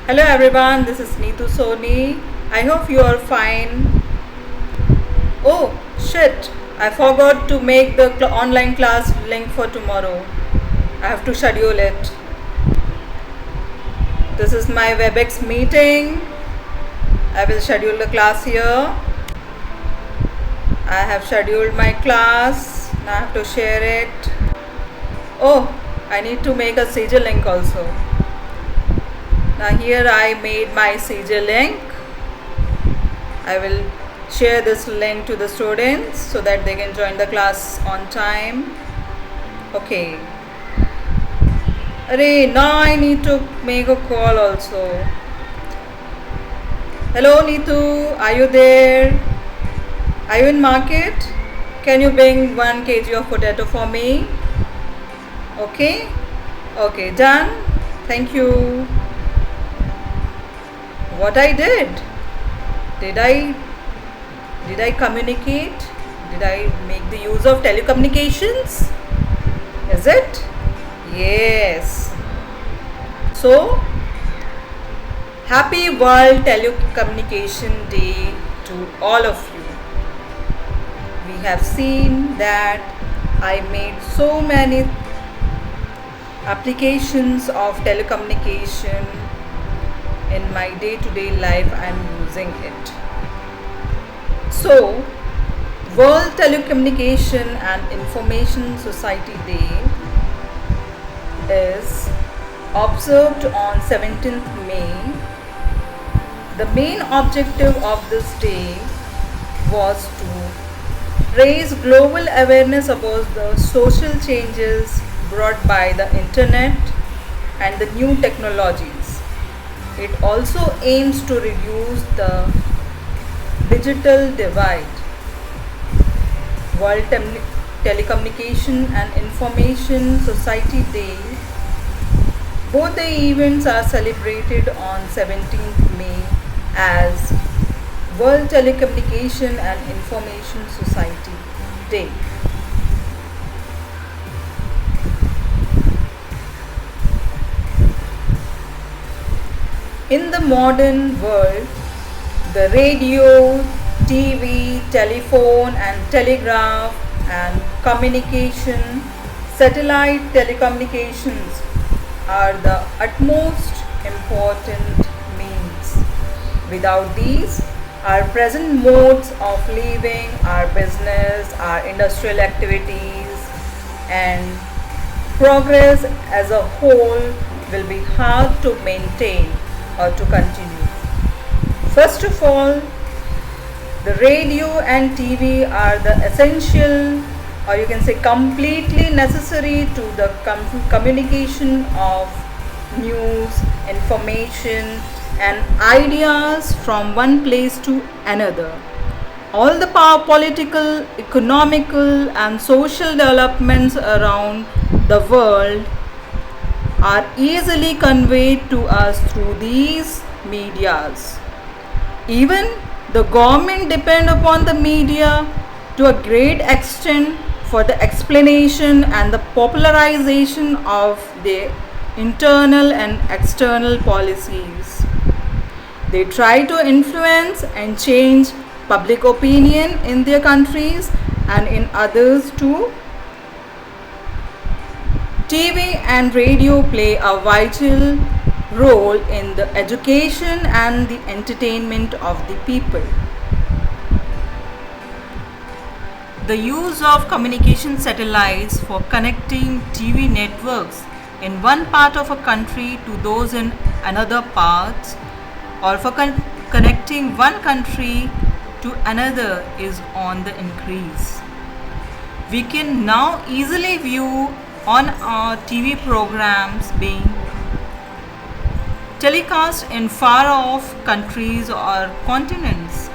Hello everyone, this is Neetu Soni. I hope you are fine. Oh shit, I forgot to make the online class link for tomorrow. I have to schedule it. This is my WebEx meeting. I will schedule the class here. I have scheduled my class. Now I have to share it. Oh, I need to make a CJ link also. Now here I made my CJ link. I will share this link to the students so that they can join the class on time. Okay. Arey, now I need to make a call also. Hello Neetu, are you there? Are you in market? Can you bring 1 kg of potato for me? Okay? Okay, done. Thank you. What I did? Did I communicate? Did I make the use of telecommunications? Is it? Yes. So, happy World Telecommunication Day to all of you. We have seen that I made so many applications of telecommunication in my day-to-day life. I am using it. So, World Telecommunication and Information Society Day is observed on 17th May. The main objective of this day was to raise global awareness about the social changes brought by the internet and the new technologies. It also aims to reduce the digital divide. World Telecommunication and Information Society Day. Both the events are celebrated on 17th May as World Telecommunication and Information Society Day. In the modern world, the radio, TV, telephone and telegraph and communication, satellite telecommunications are the utmost important means. Without these, our present modes of living, our business, our industrial activities and progress as a whole will be hard to maintain or to continue. First of all, the radio and TV are the essential, or you can say completely necessary to the communication of news, information and ideas from one place to another. All the political, economical and social developments around the world are easily conveyed to us through these medias. Even the government depend upon the media to a great extent for the explanation and the popularization of their internal and external policies. They try to influence and change public opinion in their countries and in others too. TV and radio play a vital role in the education and the entertainment of the people. The use of communication satellites for connecting TV networks in one part of a country to those in another part, or for connecting one country to another, is on the increase. We can now easily view on our TV programs being telecast in far off countries or continents.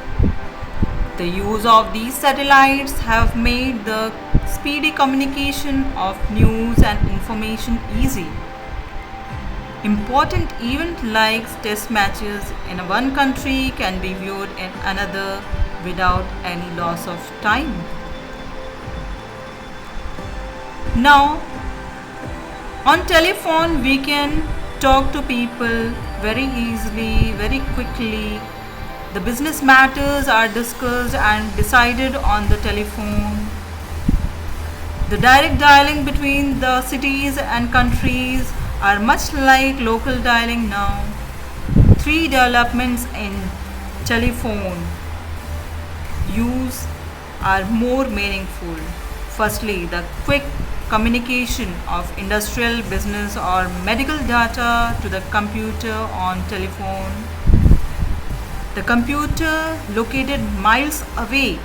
The use of these satellites have made the speedy communication of news and information easy. Important events like test matches in one country can be viewed in another without any loss of time. Now, on telephone we can talk to people very easily, very quickly. The business matters are discussed and decided on the telephone. The direct dialing between the cities and countries are much like local dialing now. Three developments in telephone use are more meaningful. Firstly, the quick communication of industrial, business, or medical data to the computer on telephone. The computer located miles away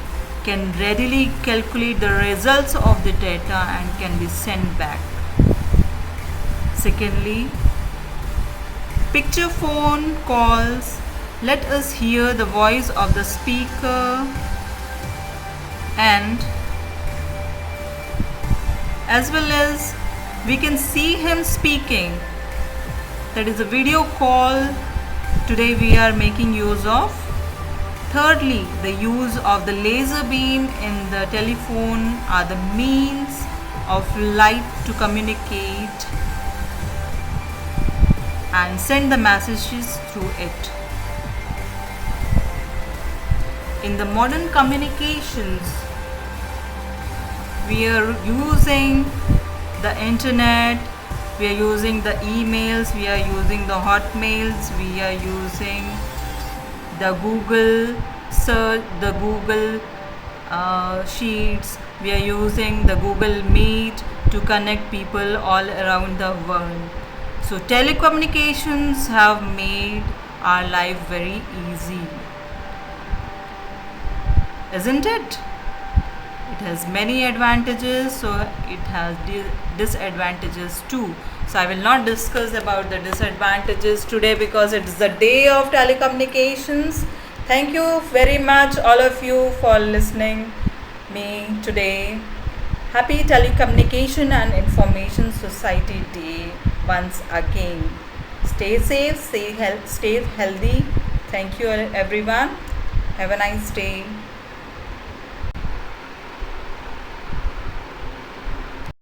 can readily calculate the results of the data and can be sent back. Secondly, picture phone calls let us hear the voice of the speaker and as well as we can see him speaking. That is a video call today we are making use of. Thirdly, the use of the laser beam in the telephone are the means of light to communicate and send the messages through it. In the modern communications, we are using the internet, we are using the emails, we are using the hotmails, we are using the Google search, the Google Sheets, we are using the Google Meet to connect people all around the world. So telecommunications have made our life very easy, isn't it? It has many advantages, so it has disadvantages too. So I will not discuss about the disadvantages today because it is the day of telecommunications. Thank you very much all of you for listening me today. Happy Telecommunication and Information Society Day once again. Stay safe, stay healthy. Thank you everyone. Have a nice day.